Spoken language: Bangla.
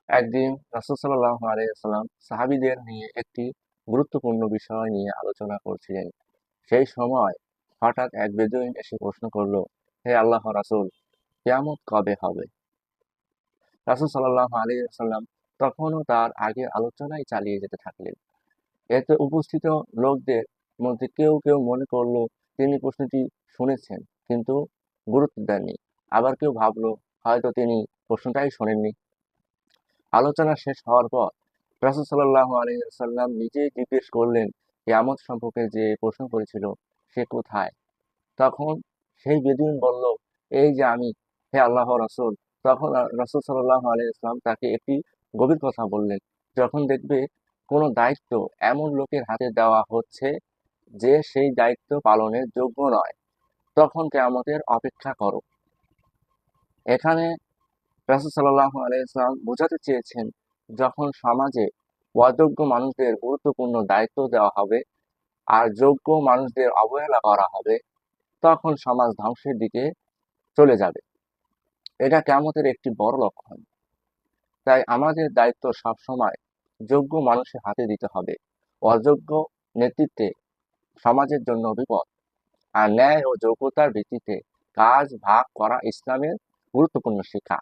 একদিন রাসূল সাল্লাল্লাহু আলাইহি ওয়াসাল্লাম সাহাবীদের নিয়ে একটি গুরুত্বপূর্ণ বিষয় নিয়ে আলোচনা করছিলেন। সেই সময় হঠাৎ এক বেদুইন এসে প্রশ্ন করল, হে আল্লাহর রাসূল, কিয়ামত কবে হবে? রাসূল সাল্লাল্লাহু আলাইহি ওয়াসাল্লাম তখনও তার আগের আলোচনাই চালিয়ে যেতে থাকলেন। এতে উপস্থিত লোকদের মধ্যে কেউ কেউ মনে করল তিনি প্রশ্নটি শুনেছেন কিন্তু গুরুত্ব দেননি। আবার কেউ ভাবলো হয়তো তিনি প্রশ্নটাই শোনেননি। আলোচনা শেষ হওয়ার পর রাসূল সাল্লাল্লাহু আলাইহি ওয়াসাল্লাম নিজেই জিজ্ঞেস করলেন, কিয়ামত সম্পর্কে যে প্রশ্ন করেছিল সে কোথায়? তখন সেই বেদুইন বলল, এই যে আমি, হে আল্লাহর রাসূল। তখন রাসূল সাল্লাল্লাহু আলাইহি ওয়াসাল্লাম তাকে একটি গভীর কথা বললেন, যখন দেখবে কোনো দায়িত্ব এমন লোকের হাতে দেওয়া হচ্ছে যে সেই দায়িত্ব পালনের যোগ্য নয়, তখন কিয়ামতের অপেক্ষা করো। এখানে রাসূল সাল্লাল্লাহু আলাইহি ওয়াসাল্লাম বোঝাতে চেয়েছেন, যখন সমাজে অযোগ্য মানুষদের গুরুত্বপূর্ণ দায়িত্ব দেওয়া হবে আর যোগ্য মানুষদের অবহেলা করা হবে, তখন সমাজ ধ্বংসের দিকে চলে যাবে। এটা কিয়ামতের একটি বড় লক্ষণ। তাই আমাদের দায়িত্ব সবসময় যোগ্য মানুষের হাতে দিতে হবে। অযোগ্য নেতৃত্বে সমাজের জন্য বিপদ। আর ন্যায় ও যোগ্যতার ভিত্তিতে কাজ ভাগ করা ইসলামের গুরুত্বপূর্ণ শিক্ষা।